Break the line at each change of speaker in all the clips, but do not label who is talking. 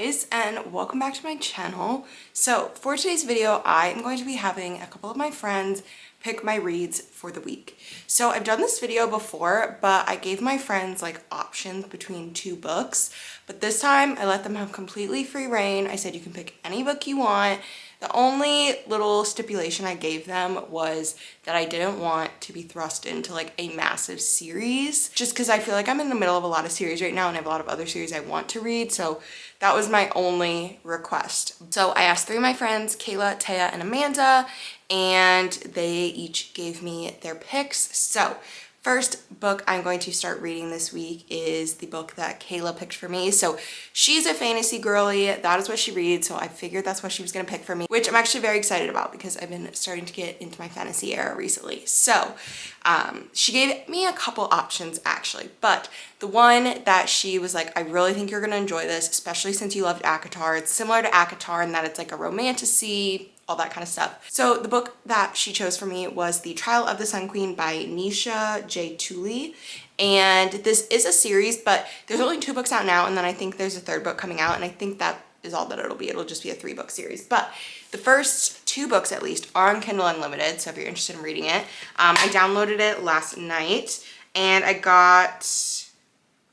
guys, and welcome back to my channel. So for today's video, I am going to be having a couple of my friends pick my reads for the week. So I've done this video before, but I gave my friends like options between two books, but this time I let them have completely free reign. I said you can pick any book you want. The only little stipulation I gave them was that I didn't want to be thrust into like a massive series, just because I feel like I'm in the middle of a lot of series right now and I have a lot of other series I want to read. So that was my only request. So I asked three of my friends, Kayla, Taya, and Amanda, and they each gave me their picks. So first book I'm going to start reading this week is the book that Kayla picked for me. So she's a fantasy girly, that is what she reads, so I figured that's what she was gonna pick for me, which I'm actually very excited about because I've been starting to get into my fantasy era recently. So she gave me a couple options actually, but the one that she was like, I really think you're gonna enjoy this, especially since you loved ACOTAR. It's similar to ACOTAR in that it's like a romantasy, all that kind of stuff. So the book that she chose for me was The Trial of the Sun Queen by Nisha J. Tooley. And this is a series, but there's only two books out now, and then I think there's a third book coming out, and I think that is all that it'll be. It'll just be a 3-book series. But the first 2 books at least are on Kindle Unlimited, so if you're interested in reading it. I downloaded it last night, and I got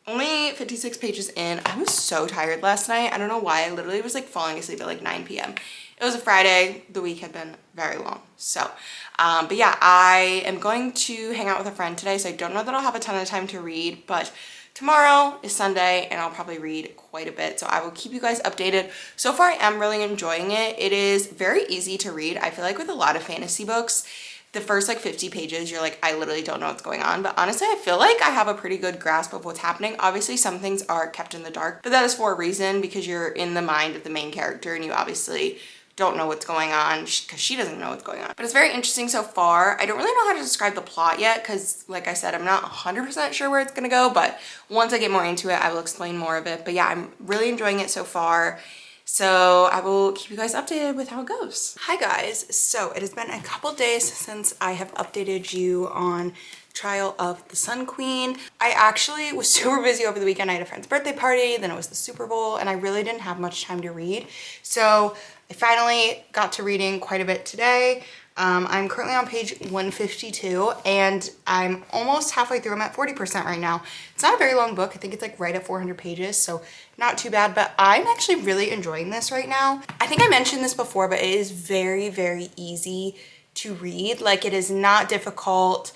only 56 pages in. I was so tired last night. I don't know why. I literally was like falling asleep at like 9 p.m. It was a Friday. The week had been very long. So, but yeah, I am going to hang out with a friend today, so I don't know that I'll have a ton of time to read, but tomorrow is Sunday and I'll probably read quite a bit, so I will keep you guys updated. So far, I am really enjoying it. It is very easy to read. I feel like with a lot of fantasy books, the first like 50 pages, you're like, I literally don't know what's going on. But honestly, I feel like I have a pretty good grasp of what's happening. Obviously, some things are kept in the dark, but that is for a reason because you're in the mind of the main character and you obviously don't know what's going on because she doesn't know what's going on. But it's very interesting so far. I don't really know how to describe the plot yet because, like I said, I'm not 100% sure where it's gonna go, but once I get more into it, I will explain more of it. But yeah, I'm really enjoying it so far. So I will keep you guys updated with how it goes. Hi guys, so it has been a couple days since I have updated you on Trial of the Sun Queen. I actually was super busy over the weekend. I had a friend's birthday party, then it was the Super Bowl, and I really didn't have much time to read. So I finally got to reading quite a bit today. I'm currently on page 152 and I'm almost halfway through. I'm at 40% right now. It's not a very long book. I think it's like right at 400 pages, so not too bad, but I'm actually really enjoying this right now. I think I mentioned this before, but it is very, very easy to read. Like, it is not difficult.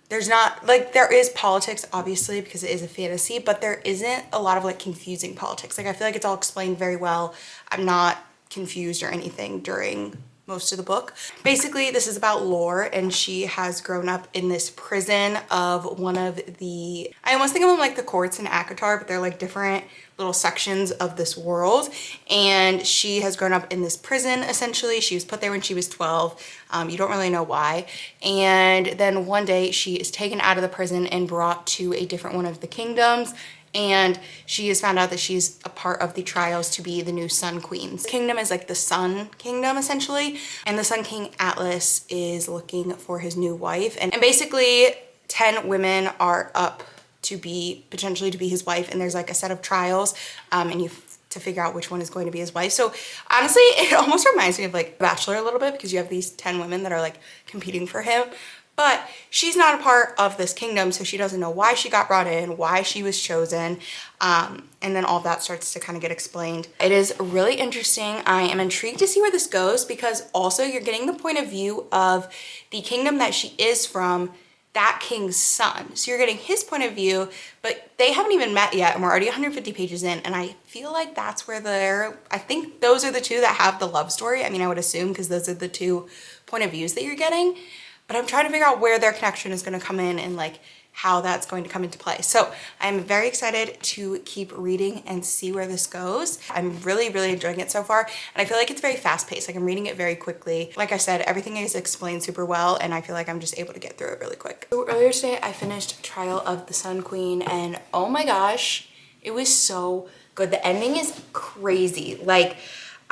There's not, like, there is politics obviously because it is a fantasy, but there isn't a lot of like confusing politics. Like, I feel like it's all explained very well. I'm not confused or anything during most of the book. Basically, this is about Lore, and she has grown up in this prison of one of the, I almost think of them like the courts in ACOTAR, but they're like different little sections of this world. And she has grown up in this prison, essentially. She was put there when she was 12. You don't really know why. And then one day she is taken out of the prison and brought to a different one of the kingdoms. And she has found out that she's a part of the trials to be the new Sun Queen. This kingdom is like the Sun Kingdom, essentially. And the Sun King, Atlas, is looking for his new wife. And basically, 10 women are up to be, potentially to be his wife. And there's like a set of trials, and you have to figure out which one is going to be his wife. So honestly, it almost reminds me of like Bachelor a little bit because you have these 10 women that are like competing for him. But she's not a part of this kingdom, so she doesn't know why she got brought in, why she was chosen, and then all of that starts to kind of get explained. It is really interesting. I am intrigued to see where this goes because also you're getting the point of view of the kingdom that she is from, that king's son. So you're getting his point of view, but they haven't even met yet, and we're already 150 pages in, and I feel like that's where I think those are the two that have the love story. I mean, I would assume because those are the two point of views that you're getting. But I'm trying to figure out where their connection is going to come in and like how that's going to come into play. So I'm very excited to keep reading and see where this goes. I'm really, really enjoying it so far. And I feel like it's very fast paced. Like, I'm reading it very quickly. Like I said, everything is explained super well, and I feel like I'm just able to get through it really quick. So earlier today, I finished Trial of the Sun Queen, and oh my gosh, it was so good. The ending is crazy. Like,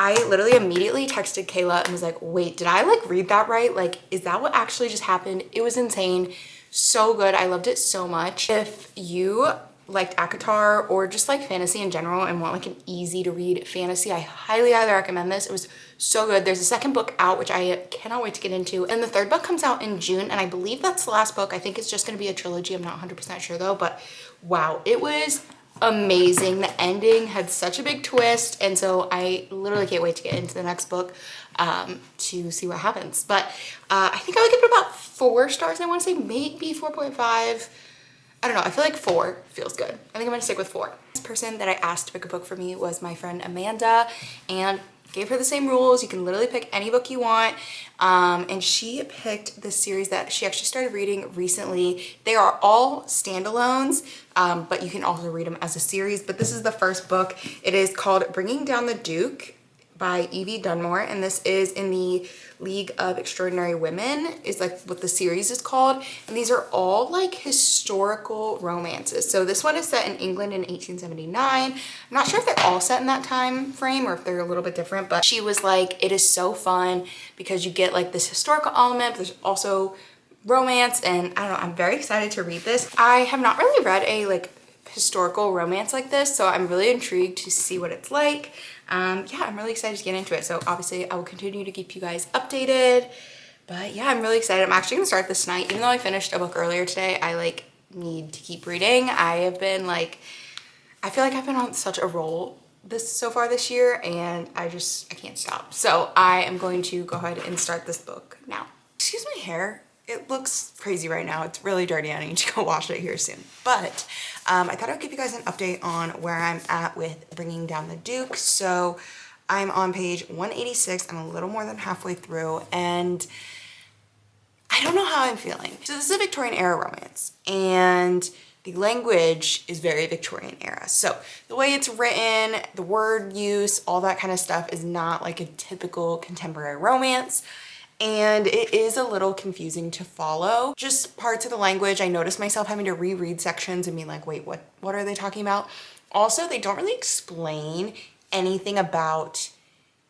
I literally immediately texted Kayla and was like, wait, did I like read that right? Like, is that what actually just happened? It was insane. So good. I loved it so much. If you liked ACOTAR or just like fantasy in general and want like an easy to read fantasy, I highly recommend this. It was so good. There's a second book out, which I cannot wait to get into. And the third book comes out in June. And I believe that's the last book. I think it's just going to be a trilogy. I'm not 100% sure though, but wow, it was amazing. The ending had such a big twist. And so I literally can't wait to get into the next book to see what happens. But I think I would give it about 4 stars. I want to say maybe 4.5. I don't know, I feel like 4 feels good. I think I'm gonna stick with 4. This person that I asked to pick a book for me was my friend Amanda, and gave her the same rules. You can literally pick any book you want. And she picked this series that she actually started reading recently. They are all standalones, but you can also read them as a series. But this is the first book. It is called Bringing Down the Duke by Evie Dunmore, and this is in the League of Extraordinary Women, is like what the series is called. And these are all like historical romances. So this one is set in England in 1879. I'm not sure if they're all set in that time frame or if they're a little bit different, but she was like, it is so fun because you get like this historical element, but there's also romance, and I don't know, I'm very excited to read this. I have not really read a like historical romance like this, so I'm really intrigued to see what it's like. Yeah, I'm really excited to get into it. So obviously I will continue to keep you guys updated, but yeah, I'm really excited. I'm actually gonna start this tonight. Even though I finished a book earlier today, I like need to keep reading. I have been like, I feel like I've been on such a roll so far this year, and I can't stop. So I am going to go ahead and start this book now. Excuse my hair. It looks crazy right now. It's really dirty. I need to go wash it here soon. But I thought I'd give you guys an update on where I'm at with Bringing Down the Duke. So I'm on page 186. I'm a little more than halfway through, and I don't know how I'm feeling. So this is a Victorian era romance, and the language is very Victorian era. So the way it's written, the word use, all that kind of stuff is not like a typical contemporary romance. And it is a little confusing to follow. Just parts of the language, I noticed myself having to reread sections and being like, wait, what are they talking about? Also, they don't really explain anything about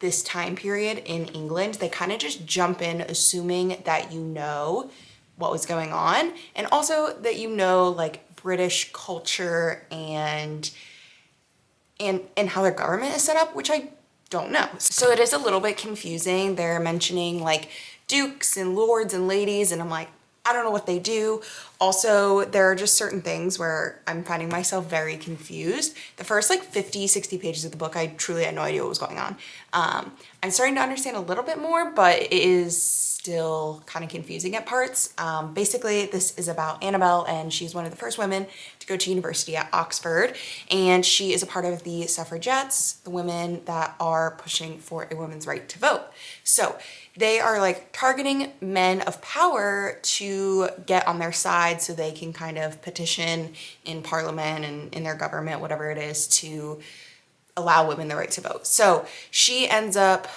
this time period in England. They kind of just jump in assuming that you know what was going on, and also that you know like British culture and how their government is set up, which I don't know. So it is a little bit confusing. They're mentioning like dukes and lords and ladies, and I'm like, I don't know what they do. Also, there are just certain things where I'm finding myself very confused. The first like 50, 60 pages of the book, I truly had no idea what was going on. I'm starting to understand a little bit more, but it is still kind of confusing at parts. Basically, this is about Annabelle, and she's one of the first women to go to university at Oxford, and she is a part of the suffragettes, the women that are pushing for a woman's right to vote. So they are like targeting men of power to get on their side so they can kind of petition in parliament and in their government, whatever it is, to allow women the right to vote. So she ends up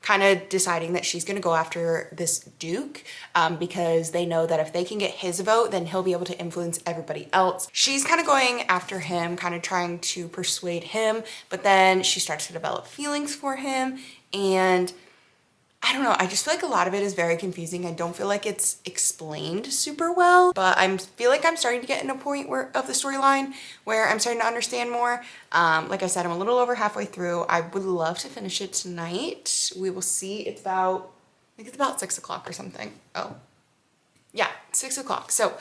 kind of deciding that she's going to go after this duke because they know that if they can get his vote, then he'll be able to influence everybody else. She's kind of going after him, kind of trying to persuade him, but then she starts to develop feelings for him, and I don't know, I just feel like a lot of it is very confusing. I don't feel like it's explained super well, but I feel like I'm starting to get in a point of the storyline where I'm starting to understand more. Like I said, I'm a little over halfway through. I would love to finish it tonight. We will see. I think it's about 6 o'clock or something. Oh, yeah, 6 o'clock. So I'm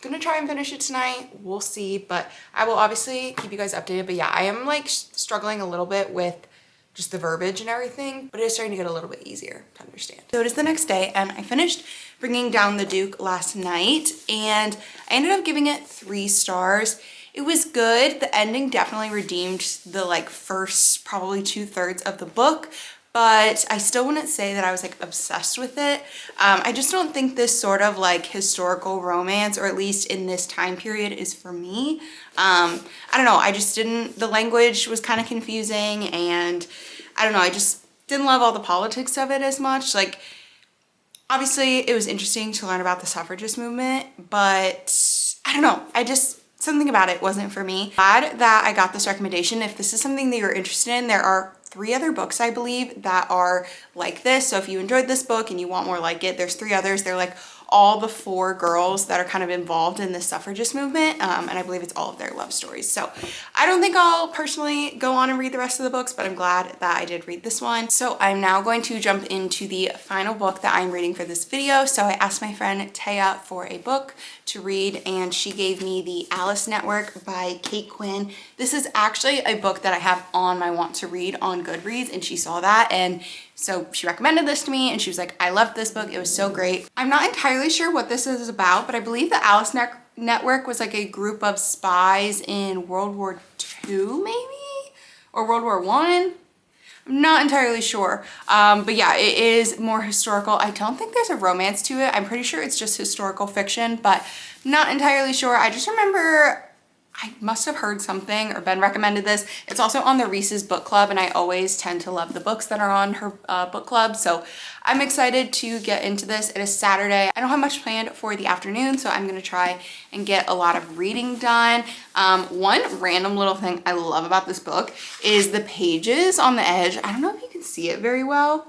gonna try and finish it tonight. We'll see, but I will obviously keep you guys updated. But yeah, I am like struggling a little bit with just the verbiage and everything, but it is starting to get a little bit easier to understand. So it is the next day, and I finished Bringing Down the Duke last night, and I ended up giving it 3 stars. It was good. The ending definitely redeemed the like first probably 2/3 of the book, but I still wouldn't say that I was like obsessed with it. I just don't think this sort of like historical romance, or at least in this time period, is for me. I don't know, I just didn't, the language was kind of confusing, and I don't know, I just didn't love all the politics of it as much. Like, obviously it was interesting to learn about the suffragist movement, but I don't know, something about it wasn't for me. Glad that I got this recommendation. If this is something that you're interested in, there are 3 other books, I believe, that are like this. So if you enjoyed this book and you want more like it, there's 3 others. They're like all the 4 girls that are kind of involved in the suffragist movement, and I believe it's all of their love stories. So I don't think I'll personally go on and read the rest of the books, but I'm glad that I did read this one. So I'm now going to jump into the final book that I'm reading for this video. So I asked my friend Taya for a book to read, and she gave me The Alice Network by Kate Quinn. This is actually a book that I have on my want to read on Goodreads, and she saw that, and so she recommended this to me, and she was like, I loved this book, it was so great. I'm not entirely sure what this is about, but I believe the Alice Network was like a group of spies in World War II maybe, or World War I. I'm not entirely sure, but yeah, it is more historical. I don't think there's a romance to it. I'm pretty sure it's just historical fiction, but not entirely sure. I just remember I must have heard something or been recommended this. It's also on the Reese's book club, and I always tend to love the books that are on her book club. So I'm excited to get into this. It is Saturday. I don't have much planned for the afternoon, so I'm gonna try and get a lot of reading done. One random little thing I love about this book is the pages on the edge. I don't know if you can see it very well.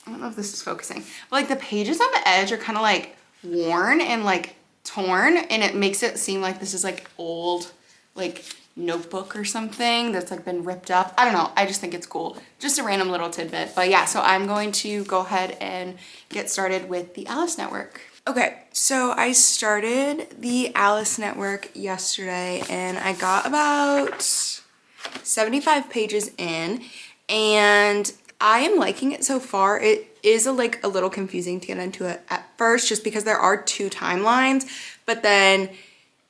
I don't know if this is focusing, but like the pages on the edge are kind of like worn and like torn, and it makes it seem like this is like old like notebook or something that's like been ripped up. I don't know, I just think it's cool. Just a random little tidbit. But yeah, so I'm going to go ahead and get started with the Alice Network. Okay, so I started the Alice Network yesterday, and I got about 75 pages in, and I am liking it so far. It is a little confusing to get into it at first, just because there are 2 timelines, but then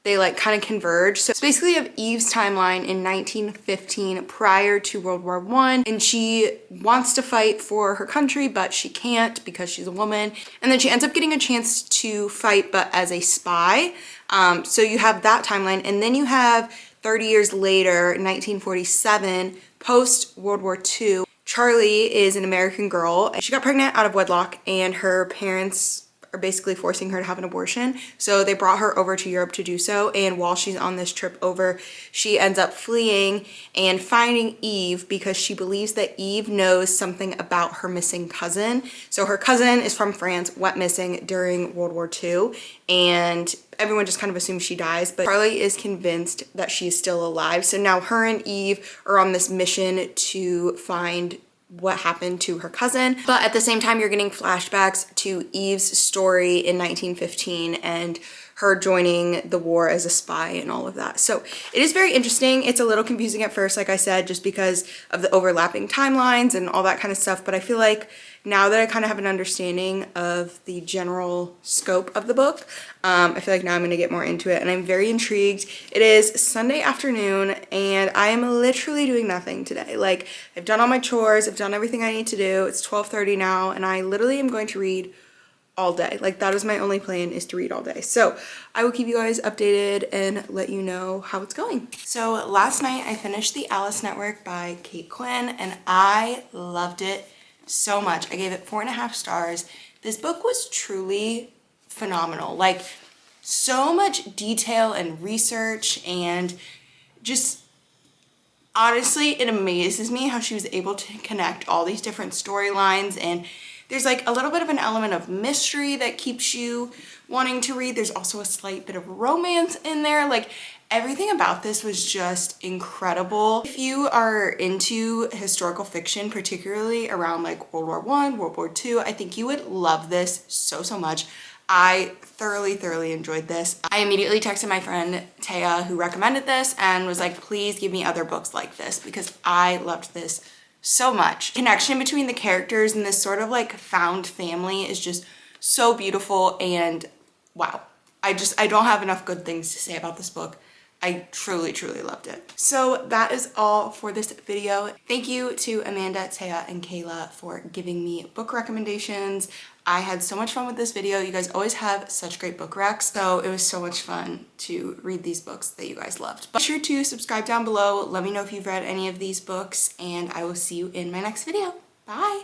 they like kind of converge. So it's basically of Eve's timeline in 1915 prior to World War I, and she wants to fight for her country, but she can't because she's a woman. And then she ends up getting a chance to fight, but as a spy. So you have that timeline, and then you have 30 years later, 1947, post World War II. Charlie is an American girl. She got pregnant out of wedlock, and her parents are basically forcing her to have an abortion. So they brought her over to Europe to do so, and while she's on this trip over, she ends up fleeing and finding Eve because she believes that Eve knows something about her missing cousin. So her cousin is from France, went missing during World War II, and everyone just kind of assumes she dies, but Charlie is convinced that she is still alive. So now her and Eve are on this mission to find what happened to her cousin. But at the same time, you're getting flashbacks to Eve's story in 1915 and her joining the war as a spy and all of that. So it is very interesting. It's a little confusing at first, like I said, just because of the overlapping timelines and all that kind of stuff. But I feel like now that I kind of have an understanding of the general scope of the book, I feel like now I'm going to get more into it, and I'm very intrigued. It is Sunday afternoon, and I am literally doing nothing today. Like, I've done all my chores, I've done everything I need to do. It's 12:30 now, and I literally am going to read all day. Like, that is my only plan, is to read all day. So I will keep you guys updated and let you know how it's going. So last night I finished The Alice Network by Kate Quinn, and I loved it so much. I gave it 4.5 stars. This book was truly phenomenal. Like, so much detail and research, and just honestly, it amazes me how she was able to connect all these different storylines, and there's like a little bit of an element of mystery that keeps you wanting to read. There's also a slight bit of romance in there. Like, everything about this was just incredible. If you are into historical fiction, particularly around like World War I, World War II, I think you would love this so much. I thoroughly enjoyed this. I immediately texted my friend Taya, who recommended this, and was like, please give me other books like this, because I loved this so much. Connection between the characters and this sort of like found family is just so beautiful, and wow. I don't have enough good things to say about this book. I truly loved it. So that is all for this video. Thank you to Amanda, Taya, and Kayla for giving me book recommendations. I had so much fun with this video. You guys always have such great book recs, so it was so much fun to read these books that you guys loved. But be sure to subscribe down below. Let me know if you've read any of these books, and I will see you in my next video. Bye!